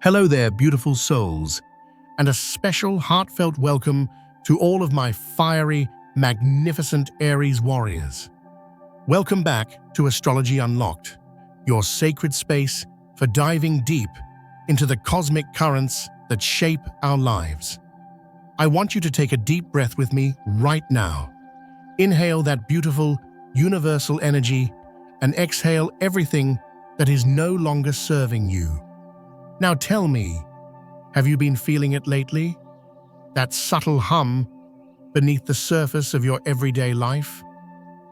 Hello there, beautiful souls, and a special heartfelt welcome to all of my fiery, magnificent Aries warriors. Welcome back to Astrology Unlocked, your sacred space for diving deep into the cosmic currents that shape our lives. I want you to take a deep breath with me right now. Inhale that beautiful, universal energy and exhale everything that is no longer serving you. Now tell me, have you been feeling it lately? That subtle hum beneath the surface of your everyday life?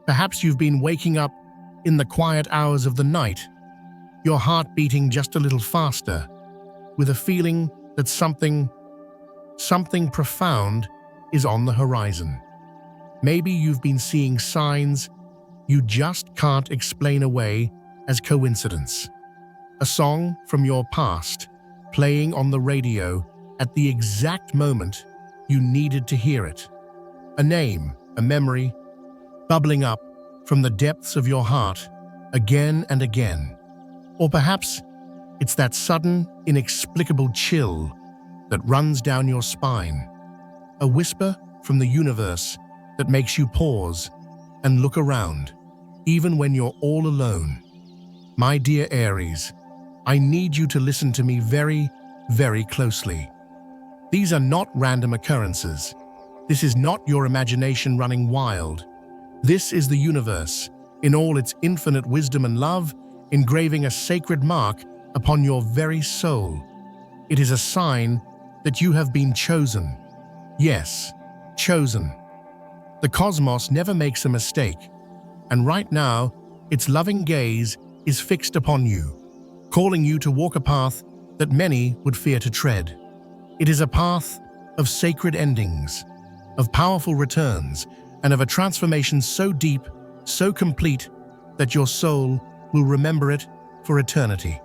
Perhaps you've been waking up in the quiet hours of the night, your heart beating just a little faster, with a feeling that something profound is on the horizon. Maybe you've been seeing signs you just can't explain away as coincidence. A song from your past playing on the radio at the exact moment you needed to hear it. A name, a memory, bubbling up from the depths of your heart again and again. Or perhaps it's that sudden, inexplicable chill that runs down your spine. A whisper from the universe that makes you pause and look around, even when you're all alone. My dear Aries, I need you to listen to me very, very closely. These are not random occurrences. This is not your imagination running wild. This is the universe, in all its infinite wisdom and love, engraving a sacred mark upon your very soul. It is a sign that you have been chosen. Yes, chosen. The cosmos never makes a mistake, and right now, its loving gaze is fixed upon you, calling you to walk a path that many would fear to tread. It is a path of sacred endings, of powerful returns, and of a transformation so deep, so complete, that your soul will remember it for eternity.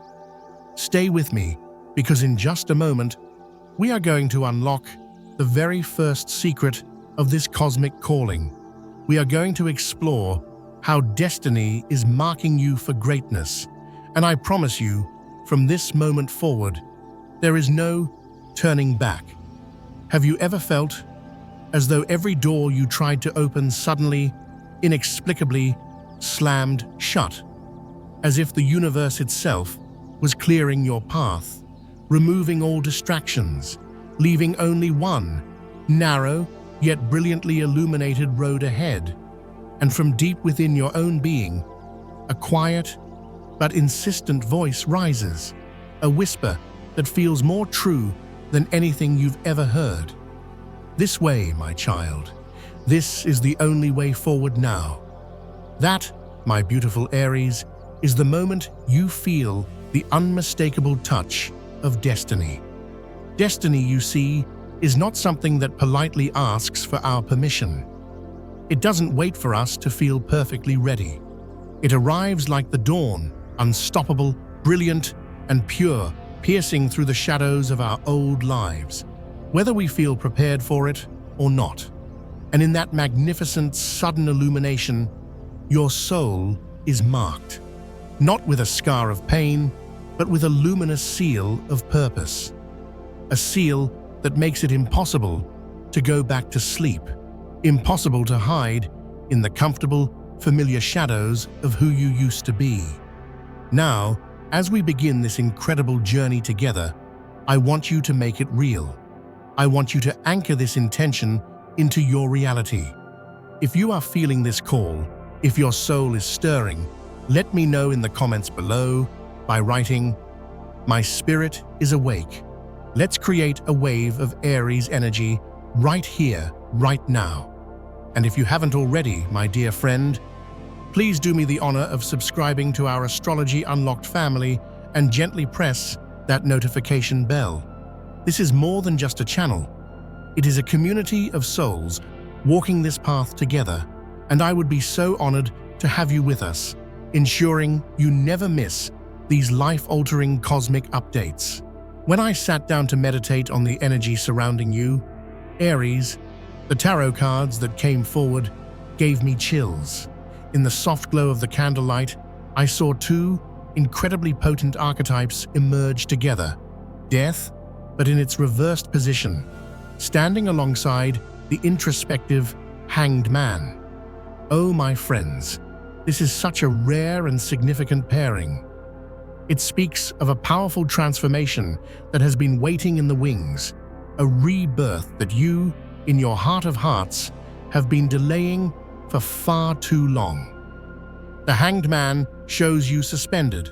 Stay with me, because in just a moment, we are going to unlock the very first secret of this cosmic calling. We are going to explore how destiny is marking you for greatness. And I promise you, from this moment forward, there is no turning back. Have you ever felt as though every door you tried to open suddenly, inexplicably, slammed shut? As if the universe itself was clearing your path, removing all distractions, leaving only one narrow yet brilliantly illuminated road ahead. And from deep within your own being, a quiet but insistent voice rises, a whisper that feels more true than anything you've ever heard. This way, my child. This is the only way forward now. That, my beautiful Aries, is the moment you feel the unmistakable touch of destiny. Destiny, you see, is not something that politely asks for our permission. It doesn't wait for us to feel perfectly ready. It arrives like the dawn, unstoppable, brilliant, and pure, piercing through the shadows of our old lives, whether we feel prepared for it or not. And in that magnificent, sudden illumination, your soul is marked, not with a scar of pain, but with a luminous seal of purpose. A seal that makes it impossible to go back to sleep, impossible to hide in the comfortable, familiar shadows of who you used to be. Now, as we begin this incredible journey together, I want you to make it real. I want you to anchor this intention into your reality. If you are feeling this call, if your soul is stirring, let me know in the comments below by writing, "My spirit is awake." Let's create a wave of Aries energy right here, right now. And if you haven't already, my dear friend, please do me the honor of subscribing to our Astrology Unlocked family and gently press that notification bell. This is more than just a channel. It is a community of souls walking this path together, and I would be so honored to have you with us, ensuring you never miss these life-altering cosmic updates. When I sat down to meditate on the energy surrounding you, Aries, the tarot cards that came forward gave me chills. In the soft glow of the candlelight, I saw two incredibly potent archetypes emerge together, death, but in its reversed position, standing alongside the introspective hanged man. Oh, my friends, this is such a rare and significant pairing. It speaks of a powerful transformation that has been waiting in the wings, a rebirth that you, in your heart of hearts, have been delaying for far too long. The hanged man shows you suspended,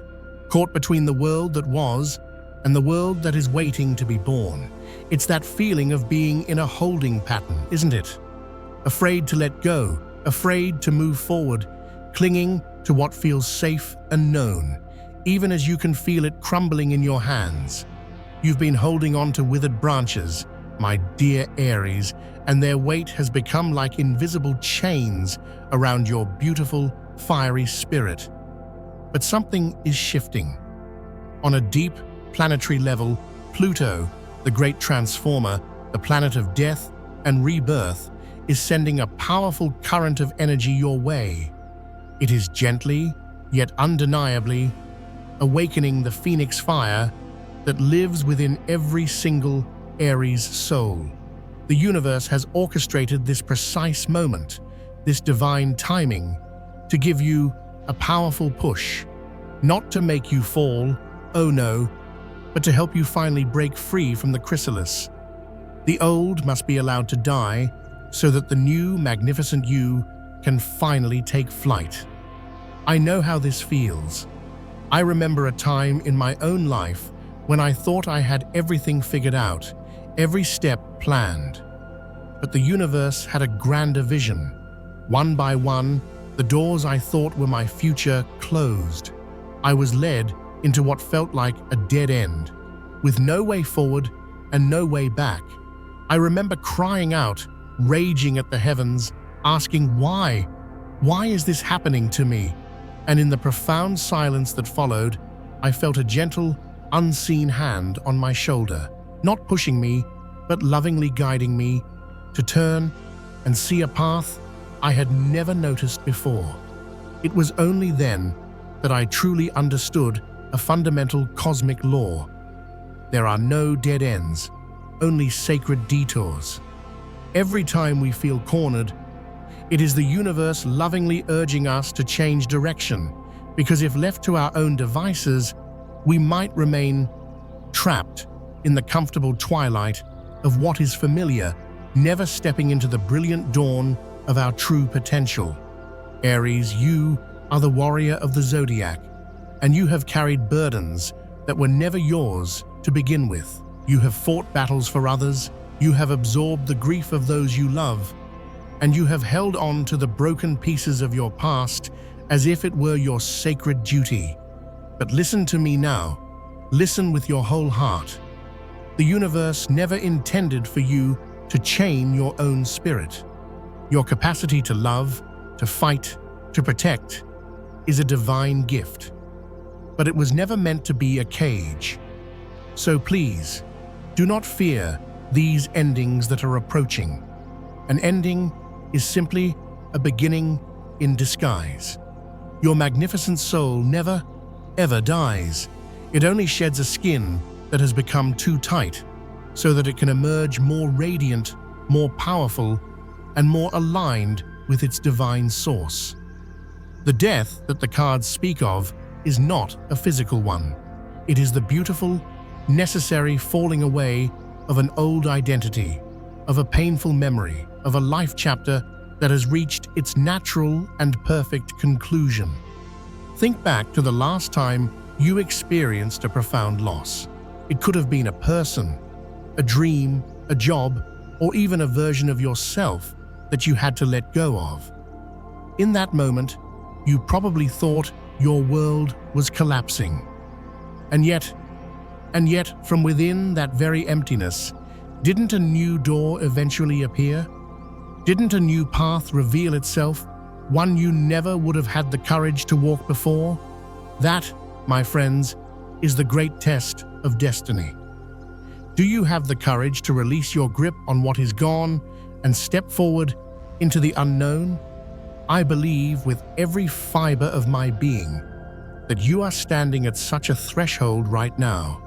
caught between the world that was and the world that is waiting to be born. It's that feeling of being in a holding pattern, isn't it? Afraid to let go, afraid to move forward, clinging to what feels safe and known, even as you can feel it crumbling in your hands. You've been holding on to withered branches, my dear Aries, and their weight has become like invisible chains around your beautiful, fiery spirit. But something is shifting. On a deep, planetary level, Pluto, the great transformer, the planet of death and rebirth, is sending a powerful current of energy your way. It is gently, yet undeniably, awakening the phoenix fire that lives within every single Aries soul. The universe has orchestrated this precise moment, this divine timing, to give you a powerful push, not to make you fall, oh no, but to help you finally break free from the chrysalis. The old must be allowed to die so that the new, magnificent you can finally take flight. I know how this feels. I remember a time in my own life when I thought I had everything figured out, every step planned. But the universe had a grander vision. One by one, the doors I thought were my future closed. I was led into what felt like a dead end, with no way forward and no way back. I remember crying out, raging at the heavens, asking why? Why is this happening to me? And in the profound silence that followed, I felt a gentle, unseen hand on my shoulder, not pushing me, but lovingly guiding me to turn and see a path I had never noticed before. It was only then that I truly understood a fundamental cosmic law. There are no dead ends, only sacred detours. Every time we feel cornered, it is the universe lovingly urging us to change direction, because if left to our own devices, we might remain trapped in the comfortable twilight of what is familiar, never stepping into the brilliant dawn of our true potential. Aries, you are the warrior of the zodiac, and you have carried burdens that were never yours to begin with. You have fought battles for others, you have absorbed the grief of those you love, and you have held on to the broken pieces of your past as if it were your sacred duty. But listen to me now. Listen with your whole heart. The universe never intended for you to chain your own spirit. Your capacity to love, to fight, to protect is a divine gift. But it was never meant to be a cage. So please, do not fear these endings that are approaching. An ending is simply a beginning in disguise. Your magnificent soul never, ever dies. It only sheds a skin that has become too tight so that it can emerge more radiant, more powerful, and more aligned with its divine source. The death that the cards speak of is not a physical one. It is the beautiful, necessary falling away of an old identity, of a painful memory, of a life chapter that has reached its natural and perfect conclusion. Think back to the last time you experienced a profound loss. It could have been a person, a dream, a job, or even a version of yourself that you had to let go of. In that moment, you probably thought your world was collapsing. And yet, from within that very emptiness, didn't a new door eventually appear? Didn't a new path reveal itself, one you never would have had the courage to walk before? That, my friends, is the great test of destiny. Do you have the courage to release your grip on what is gone and step forward into the unknown? I believe with every fiber of my being that you are standing at such a threshold right now.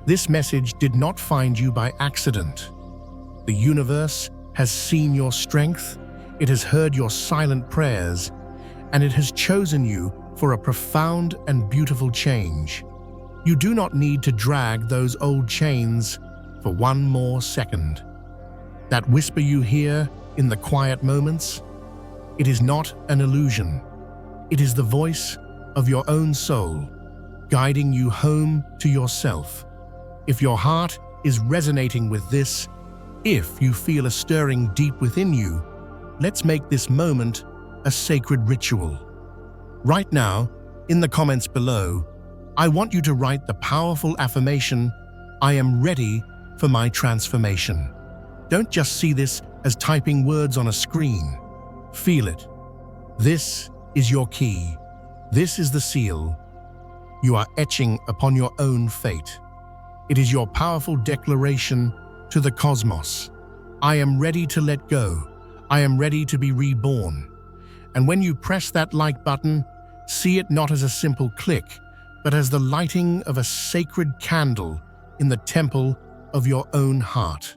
This message did not find you by accident. The universe has seen your strength, it has heard your silent prayers, and it has chosen you for a profound and beautiful change. You do not need to drag those old chains for one more second. That whisper you hear in the quiet moments, it is not an illusion. It is the voice of your own soul, guiding you home to yourself. If your heart is resonating with this, if you feel a stirring deep within you, let's make this moment a sacred ritual. Right now, in the comments below, I want you to write the powerful affirmation, "I am ready for my transformation." Don't just see this as typing words on a screen. Feel it. This is your key. This is the seal. You are etching upon your own fate. It is your powerful declaration to the cosmos. I am ready to let go. I am ready to be reborn. And when you press that like button, see it not as a simple click, but as the lighting of a sacred candle in the temple of your own heart.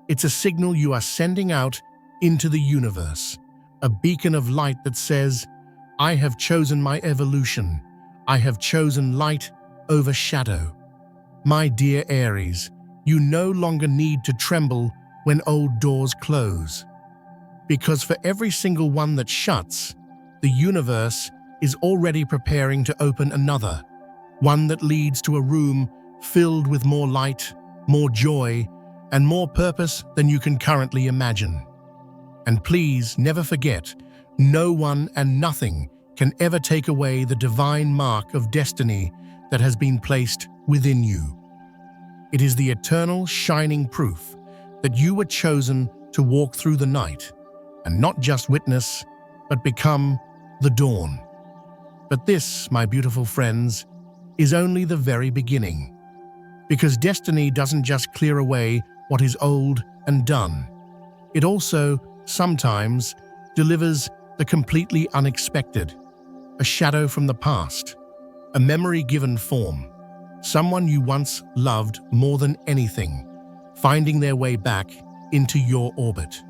It's a signal you are sending out into the universe, a beacon of light that says, I have chosen my evolution. I have chosen light over shadow. My dear Aries, you no longer need to tremble when old doors close. Because for every single one that shuts, the universe is already preparing to open another, one that leads to a room filled with more light, more joy, and more purpose than you can currently imagine. And please never forget, no one and nothing can ever take away the divine mark of destiny that has been placed within you. It is the eternal shining proof that you were chosen to walk through the night and not just witness, but become the dawn. But this, my beautiful friends, is only the very beginning. Because destiny doesn't just clear away what is old and done. It also, sometimes, delivers the completely unexpected, a shadow from the past, a memory given form, someone you once loved more than anything, finding their way back into your orbit.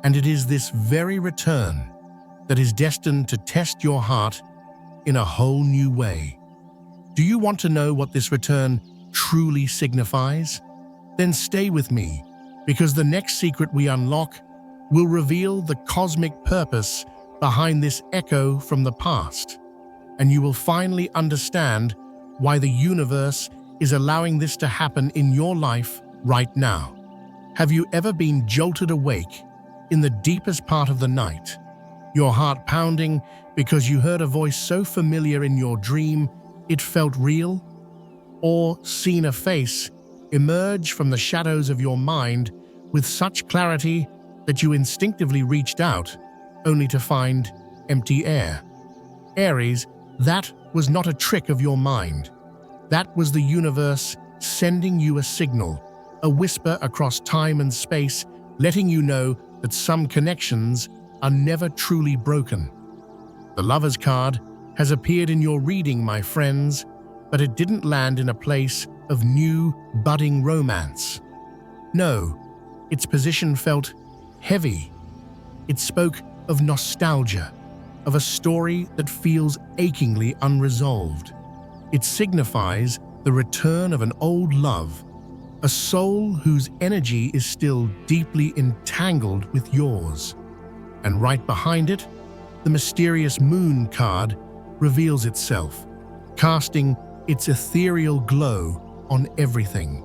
And it is this very return that is destined to test your heart in a whole new way. Do you want to know what this return truly signifies? Then stay with me, because the next secret we unlock will reveal the cosmic purpose behind this echo from the past, and you will finally understand why the universe is allowing this to happen in your life right now. Have you ever been jolted awake in the deepest part of the night, your heart pounding because you heard a voice so familiar in your dream it felt real? Or seen a face emerge from the shadows of your mind with such clarity that you instinctively reached out, only to find empty air? Aries, that was not a trick of your mind. That was the universe sending you a signal, a whisper across time and space, letting you know that some connections are never truly broken. The Lover's card has appeared in your reading, my friends, but it didn't land in a place of new, budding romance. No, its position felt heavy. It spoke of nostalgia, of a story that feels achingly unresolved. It signifies the return of an old love, a soul whose energy is still deeply entangled with yours. And right behind it, the mysterious Moon card reveals itself, casting its ethereal glow on everything.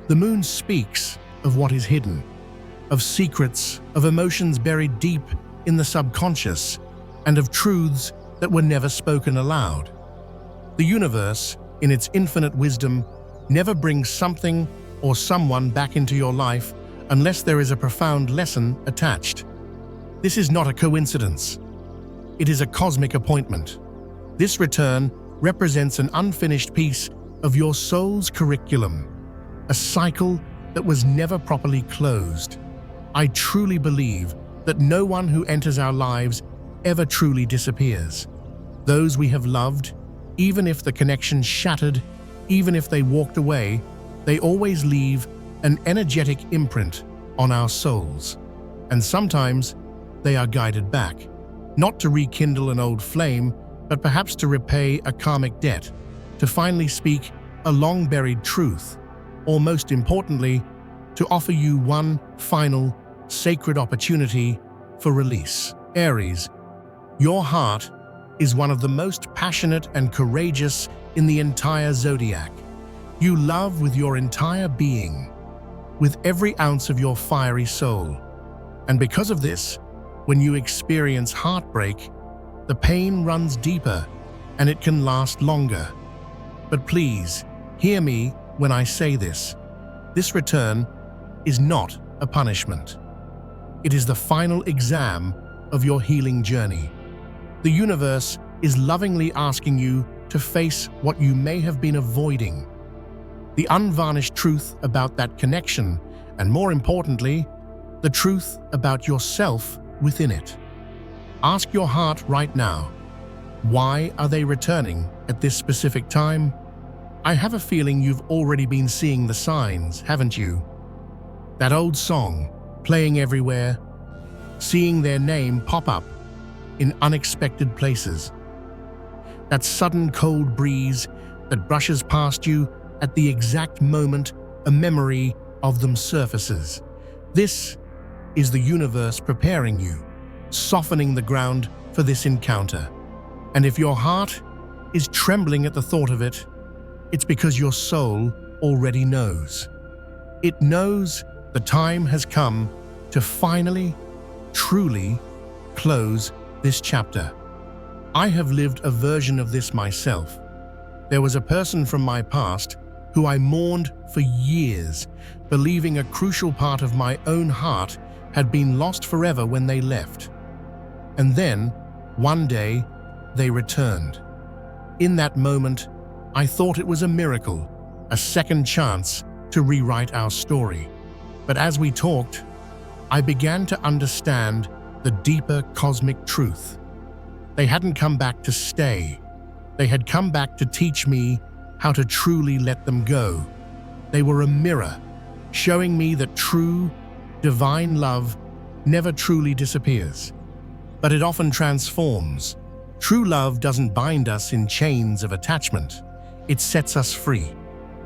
The moon speaks of what is hidden, of secrets, of emotions buried deep in the subconscious, and of truths that were never spoken aloud. The universe, in its infinite wisdom, never brings something or someone back into your life unless there is a profound lesson attached. This is not a coincidence. It is a cosmic appointment. This return represents an unfinished piece of your soul's curriculum, a cycle that was never properly closed. I truly believe that no one who enters our lives ever truly disappears. Those we have loved, even if the connection shattered, Even if they walked away, they always leave an energetic imprint on our souls. And sometimes they are guided back, not to rekindle an old flame, but perhaps to repay a karmic debt, to finally speak a long-buried truth, or most importantly, to offer you one final, sacred opportunity for release. Aries, your heart is one of the most passionate and courageous in the entire zodiac. You love with your entire being, with every ounce of your fiery soul. And because of this, when you experience heartbreak, the pain runs deeper and it can last longer. But please, hear me when I say this. This return is not a punishment. It is the final exam of your healing journey. The universe is lovingly asking you to face what you may have been avoiding. The unvarnished truth about that connection, and more importantly, the truth about yourself within it. Ask your heart right now, why are they returning at this specific time? I have a feeling you've already been seeing the signs, haven't you? That old song, playing everywhere, seeing their name pop up in unexpected places. That sudden cold breeze that brushes past you at the exact moment a memory of them surfaces. This is the universe preparing you, softening the ground for this encounter. And if your heart is trembling at the thought of it, it's because your soul already knows. It knows the time has come to finally, truly close this chapter. I have lived a version of this myself. There was a person from my past who I mourned for years, believing a crucial part of my own heart had been lost forever when they left. And then, one day, they returned. In that moment, I thought it was a miracle, a second chance to rewrite our story. But as we talked, I began to understand the deeper cosmic truth. They hadn't come back to stay. They had come back to teach me how to truly let them go. They were a mirror, showing me that true, divine love never truly disappears, but it often transforms. True love doesn't bind us in chains of attachment. It sets us free.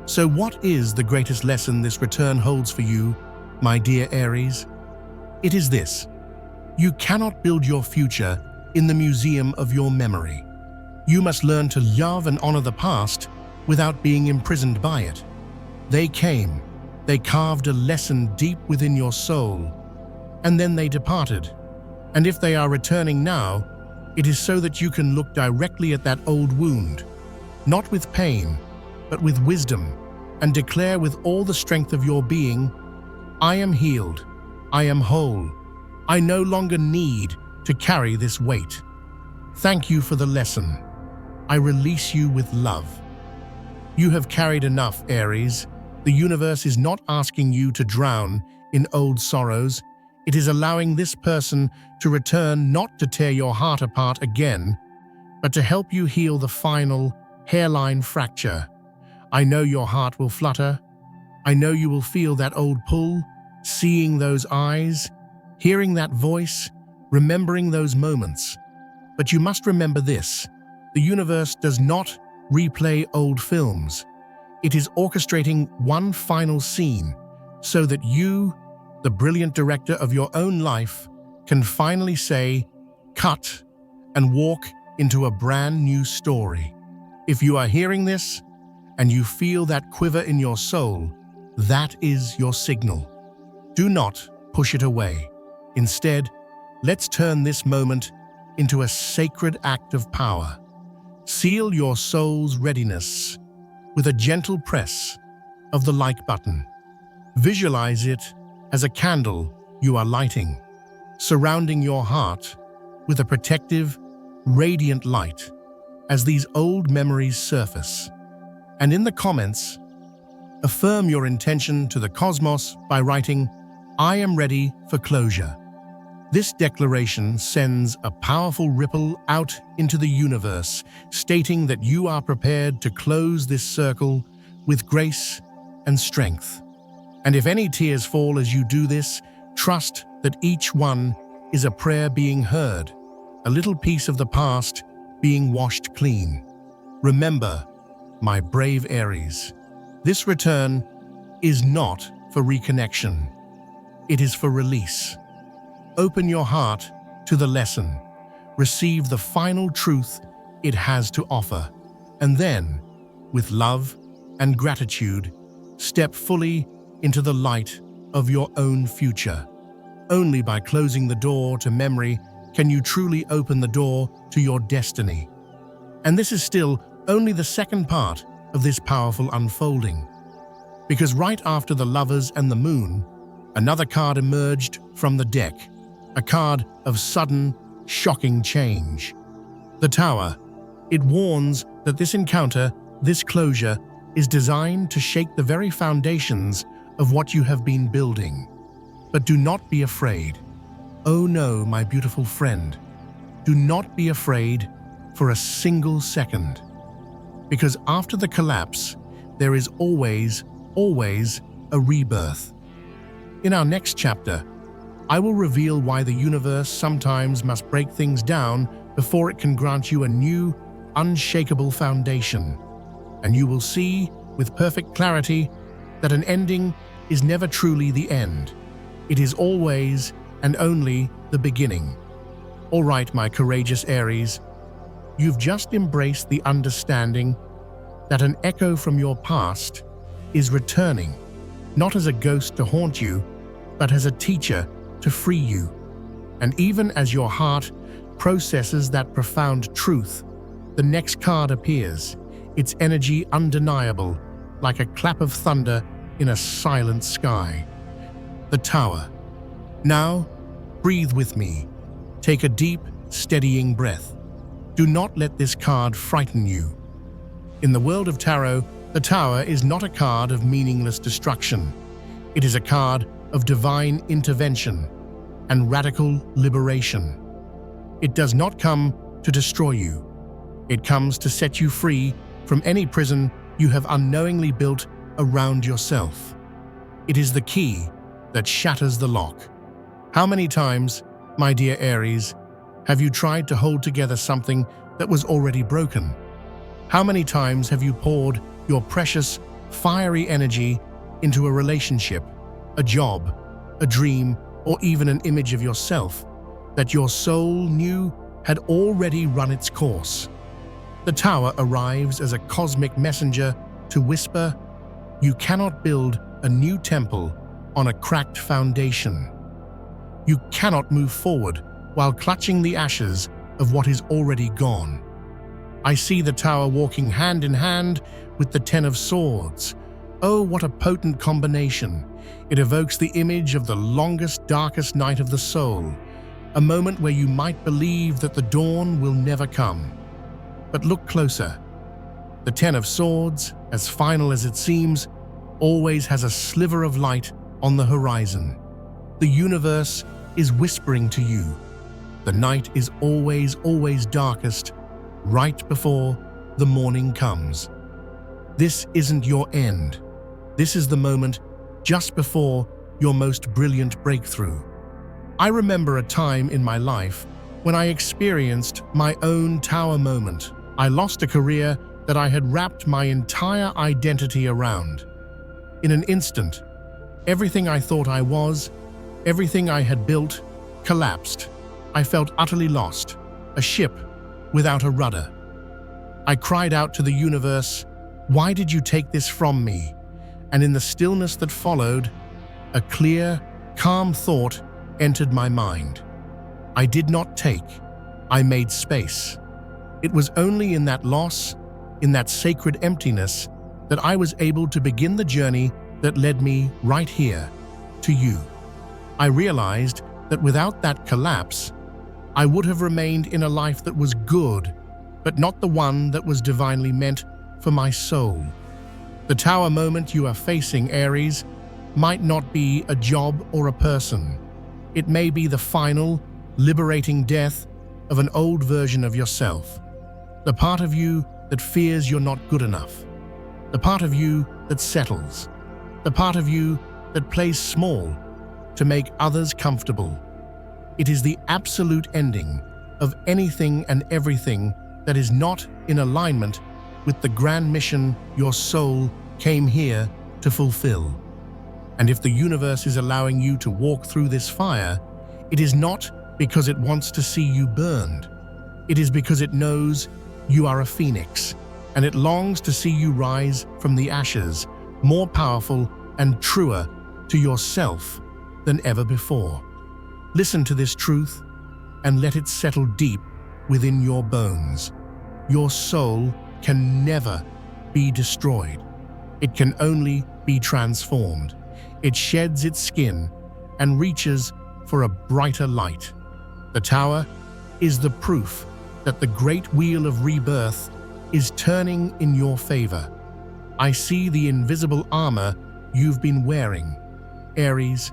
So what is the greatest lesson this return holds for you, my dear Aries? It is this: you cannot build your future in the museum of your memory. You must learn to love and honor the past without being imprisoned by it. They came, they carved a lesson deep within your soul, and then they departed. And if they are returning now, it is so that you can look directly at that old wound, not with pain, but with wisdom, and declare with all the strength of your being, I am healed, I am whole, I no longer need to carry this weight. Thank you for the lesson. I release you with love. You have carried enough, Aries. The universe is not asking you to drown in old sorrows. It is allowing this person to return not to tear your heart apart again, but to help you heal the final hairline fracture. I know your heart will flutter. I know you will feel that old pull, seeing those eyes, hearing that voice, remembering those moments. But you must remember this: the universe does not replay old films. It is orchestrating one final scene so that you, the brilliant director of your own life, can finally say, cut, and walk into a brand new story. If you are hearing this and you feel that quiver in your soul, that is your signal. Do not push it away. Instead, let's turn this moment into a sacred act of power. Seal your soul's readiness with a gentle press of the like button. Visualize it as a candle you are lighting, surrounding your heart with a protective, radiant light as these old memories surface. And in the comments, affirm your intention to the cosmos by writing, I am ready for closure. This declaration sends a powerful ripple out into the universe, stating that you are prepared to close this circle with grace and strength. And if any tears fall as you do this, trust that each one is a prayer being heard, a little piece of the past being washed clean. Remember, my brave Aries, this return is not for reconnection. It is for release. Open your heart to the lesson. Receive the final truth it has to offer. And then, with love and gratitude, step fully into the light of your own future. Only by closing the door to memory can you truly open the door to your destiny. And this is still only the second part of this powerful unfolding. Because right after the Lovers and the Moon, another card emerged from the deck, a card of sudden, shocking change. The Tower. It warns that this encounter, this closure, is designed to shake the very foundations of what you have been building. But do not be afraid. Oh no, my beautiful friend. Do not be afraid for a single second. Because after the collapse, there is always a rebirth. In our next chapter, I will reveal why the universe sometimes must break things down before it can grant you a new, unshakable foundation. And you will see, with perfect clarity, that an ending is never truly the end. It is always and only the beginning. All right, my courageous Aries, you've just embraced the understanding that an echo from your past is returning, not as a ghost to haunt you, but as a teacher to free you. And even as your heart processes that profound truth, the next card appears, its energy undeniable, like a clap of thunder in a silent sky. The Tower. Now, breathe with me. Take a deep, steadying breath. Do not let this card frighten you. In the world of tarot, the Tower is not a card of meaningless destruction. It is a card of divine intervention and radical liberation. It does not come to destroy you. It comes to set you free from any prison you have unknowingly built around yourself. It is the key that shatters the lock. How many times, my dear Aries, have you tried to hold together something that was already broken? How many times have you poured your precious, fiery energy into a relationship, a job, a dream, or even an image of yourself that your soul knew had already run its course? The Tower arrives as a cosmic messenger to whisper, you cannot build a new temple on a cracked foundation. You cannot move forward while clutching the ashes of what is already gone. I see the Tower walking hand in hand with the Ten of Swords. Oh, what a potent combination. It evokes the image of the longest, darkest night of the soul, a moment where you might believe that the dawn will never come. But look closer. The Ten of Swords, as final as it seems, always has a sliver of light on the horizon. The universe is whispering to you. The night is always darkest, right before the morning comes. This isn't your end. This is the moment just before your most brilliant breakthrough. I remember a time in my life when I experienced my own Tower moment. I lost a career that I had wrapped my entire identity around. In an instant, everything I thought I was, everything I had built, collapsed. I felt utterly lost, a ship without a rudder. I cried out to the universe, "Why did you take this from me?" And in the stillness that followed, a clear, calm thought entered my mind. I did not take, I made space. It was only in that loss, in that sacred emptiness, that I was able to begin the journey that led me right here, to you. I realized that without that collapse, I would have remained in a life that was good, but not the one that was divinely meant for my soul. The Tower moment you are facing, Aries, might not be a job or a person. It may be the final, liberating death of an old version of yourself, the part of you that fears you're not good enough, the part of you that settles, the part of you that plays small to make others comfortable. It is the absolute ending of anything and everything that is not in alignment with the grand mission your soul came here to fulfill. And if the universe is allowing you to walk through this fire, it is not because it wants to see you burned. It is because it knows you are a phoenix, and it longs to see you rise from the ashes, more powerful and truer to yourself than ever before. Listen to this truth and let it settle deep within your bones. Your soul can never be destroyed. It can only be transformed. It sheds its skin and reaches for a brighter light. The tower is the proof that the great wheel of rebirth is turning in your favor. I see the invisible armor you've been wearing. Aries,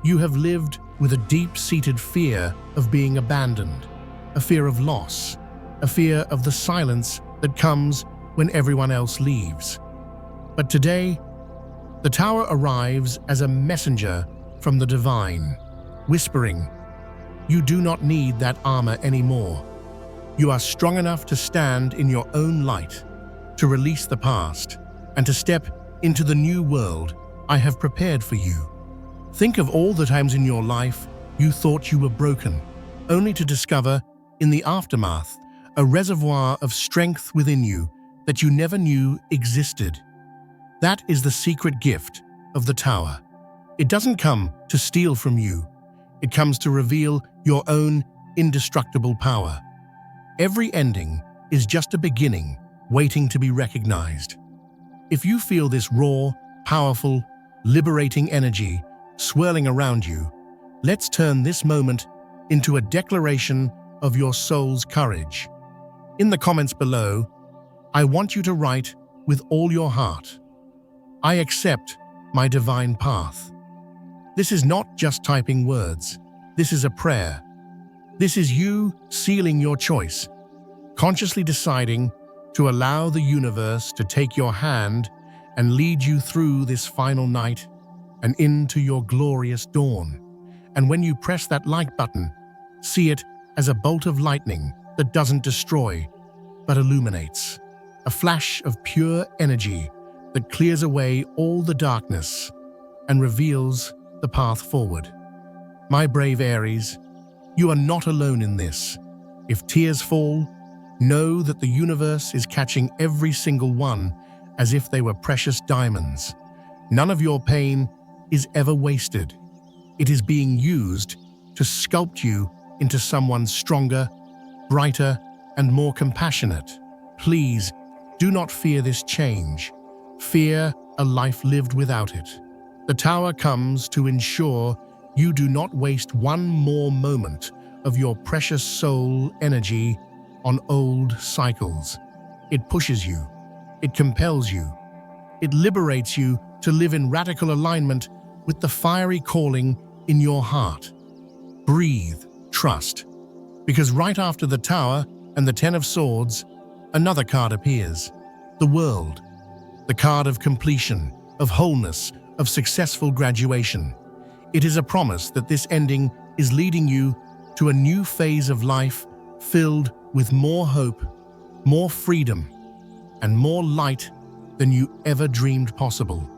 you have lived with a deep-seated fear of being abandoned, a fear of loss, a fear of the silence that comes when everyone else leaves. But today, the tower arrives as a messenger from the divine, whispering, "You do not need that armor anymore. You are strong enough to stand in your own light, to release the past, and to step into the new world I have prepared for you." Think of all the times in your life you thought you were broken, only to discover, in the aftermath, a reservoir of strength within you that you never knew existed. That is the secret gift of the tower. It doesn't come to steal from you. It comes to reveal your own indestructible power. Every ending is just a beginning waiting to be recognized. If you feel this raw, powerful, liberating energy swirling around you, let's turn this moment into a declaration of your soul's courage. In the comments below, I want you to write with all your heart, "I accept my divine path." This is not just typing words. This is a prayer. This is you sealing your choice, consciously deciding to allow the universe to take your hand and lead you through this final night and into your glorious dawn. And when you press that like button, see it as a bolt of lightning that doesn't destroy, but illuminates. A flash of pure energy that clears away all the darkness and reveals the path forward. My brave Aries, you are not alone in this. If tears fall, know that the universe is catching every single one as if they were precious diamonds. None of your pain is ever wasted. It is being used to sculpt you into someone stronger, brighter, and more compassionate. Please do not fear this change. Fear a life lived without it. The tower comes to ensure you do not waste one more moment of your precious soul energy on old cycles. It pushes you. It compels you. It liberates you to live in radical alignment with the fiery calling in your heart. Breathe, trust, because right after the tower and the Ten of Swords, another card appears. The World. The card of completion, of wholeness, of successful graduation. It is a promise that this ending is leading you to a new phase of life filled with more hope, more freedom, and more light than you ever dreamed possible.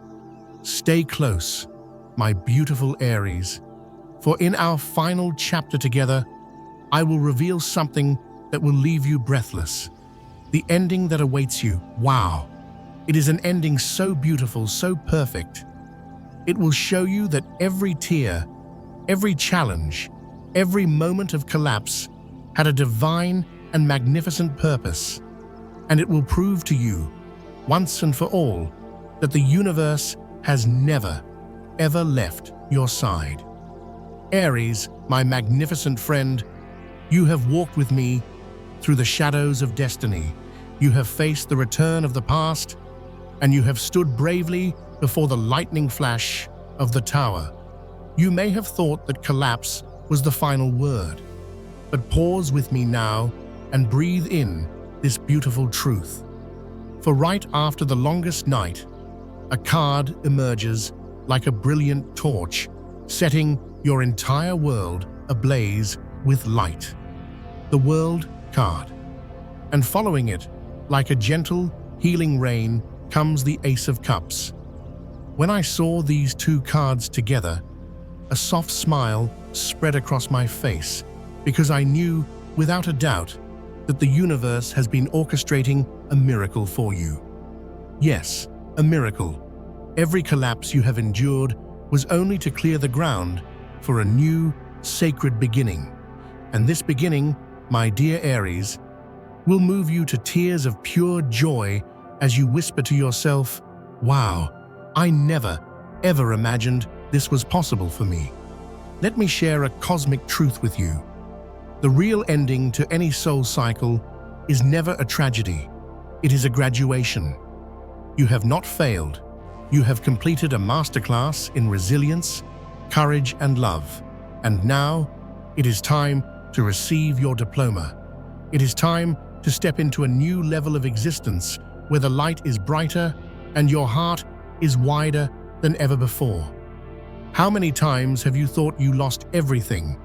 Stay close, my beautiful Aries, for in our final chapter together, I will reveal something that will leave you breathless. The ending that awaits you. Wow! It is an ending so beautiful, so perfect. It will show you that every tear, every challenge, every moment of collapse had a divine and magnificent purpose. And it will prove to you, once and for all, that the universe has never, ever left your side. Aries, my magnificent friend, you have walked with me through the shadows of destiny. You have faced the return of the past, and you have stood bravely before the lightning flash of the tower. You may have thought that collapse was the final word, but pause with me now and breathe in this beautiful truth. For right after the longest night, a card emerges like a brilliant torch, setting your entire world ablaze with light. The World card. And following it, like a gentle, healing rain, comes the Ace of Cups. When I saw these two cards together, a soft smile spread across my face, because I knew, without a doubt, that the universe has been orchestrating a miracle for you. Yes, a miracle. Every collapse you have endured was only to clear the ground for a new, sacred beginning. And this beginning, my dear Aries, will move you to tears of pure joy as you whisper to yourself, "Wow, I never, ever imagined this was possible for me." Let me share a cosmic truth with you. The real ending to any soul cycle is never a tragedy. It is a graduation. You have not failed. You have completed a masterclass in resilience, courage, and love. And now, it is time to receive your diploma. It is time to step into a new level of existence where the light is brighter and your heart is wider than ever before. How many times have you thought you lost everything,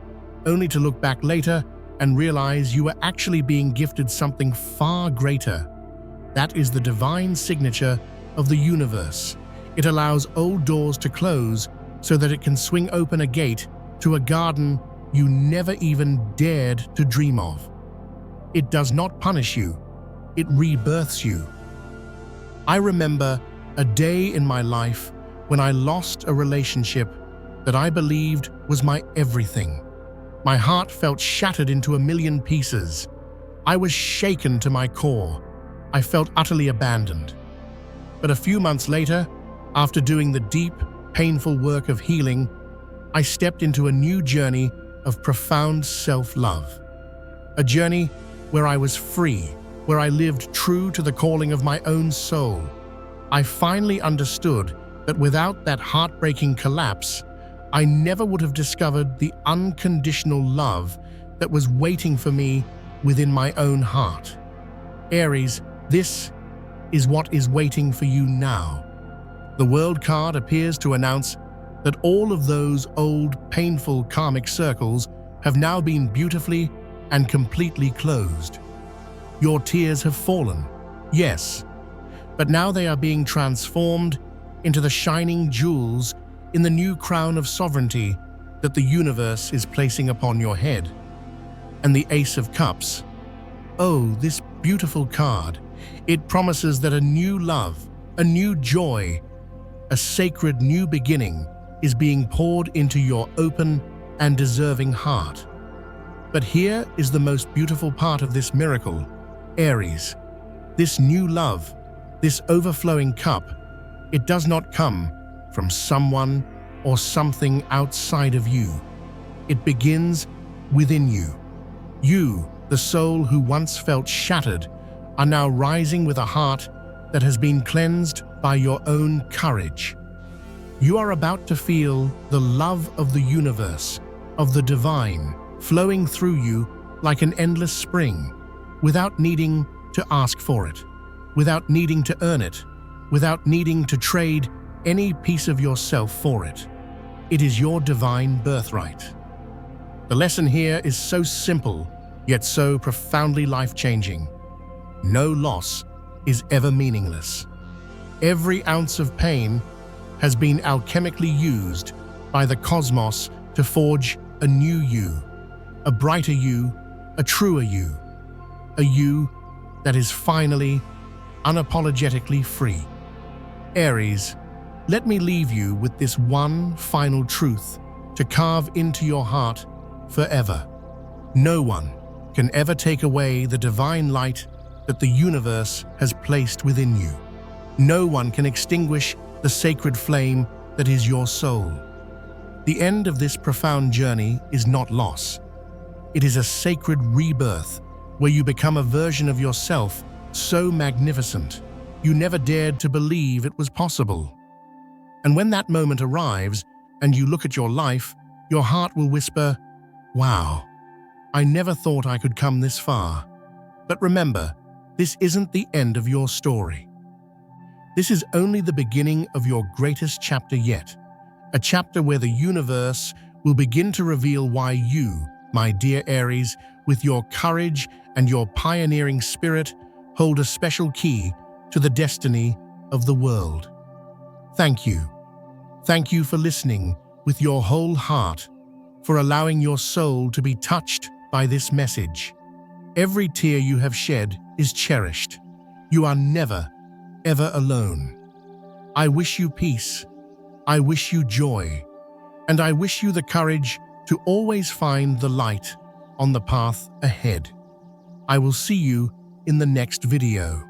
only to look back later and realize you were actually being gifted something far greater? That is the divine signature of the universe. It allows old doors to close so that it can swing open a gate to a garden you never even dared to dream of. It does not punish you, it rebirths you. I remember a day in my life when I lost a relationship that I believed was my everything. My heart felt shattered into a million pieces. I was shaken to my core. I felt utterly abandoned. But a few months later, after doing the deep, painful work of healing, I stepped into a new journey of profound self-love. A journey where I was free, where I lived true to the calling of my own soul. I finally understood that without that heartbreaking collapse, I never would have discovered the unconditional love that was waiting for me within my own heart. Aries, this is what is waiting for you now. The World card appears to announce that all of those old, painful karmic circles have now been beautifully and completely closed. Your tears have fallen, yes, but now they are being transformed into the shining jewels in the new crown of sovereignty that the universe is placing upon your head. And the Ace of Cups. Oh, this beautiful card. It promises that a new love, a new joy, a sacred new beginning is being poured into your open and deserving heart. But here is the most beautiful part of this miracle, Aries. This new love, this overflowing cup, it does not come from someone or something outside of you. It begins within you. You, the soul who once felt shattered, are now rising with a heart that has been cleansed by your own courage. You are about to feel the love of the universe, of the divine, flowing through you like an endless spring, without needing to ask for it, without needing to earn it, without needing to trade any piece of yourself for it. It is your divine birthright. The lesson here is so simple, yet so profoundly life-changing. No loss is ever meaningless. Every ounce of pain has been alchemically used by the cosmos to forge a new you, a brighter you, a truer you, a you that is finally, unapologetically free. Aries, let me leave you with this one final truth to carve into your heart forever. No one can ever take away the divine light that the universe has placed within you. No one can extinguish the sacred flame that is your soul. The end of this profound journey is not loss. It is a sacred rebirth where you become a version of yourself so magnificent you never dared to believe it was possible. And when that moment arrives and you look at your life, your heart will whisper, "Wow, I never thought I could come this far." But remember, this isn't the end of your story. This is only the beginning of your greatest chapter yet, a chapter where the universe will begin to reveal why you, my dear Aries, with your courage and your pioneering spirit, hold a special key to the destiny of the world. Thank you. Thank you for listening with your whole heart, for allowing your soul to be touched by this message. Every tear you have shed is cherished. You are never, ever alone. I wish you peace. I wish you joy. And I wish you the courage to always find the light on the path ahead. I will see you in the next video.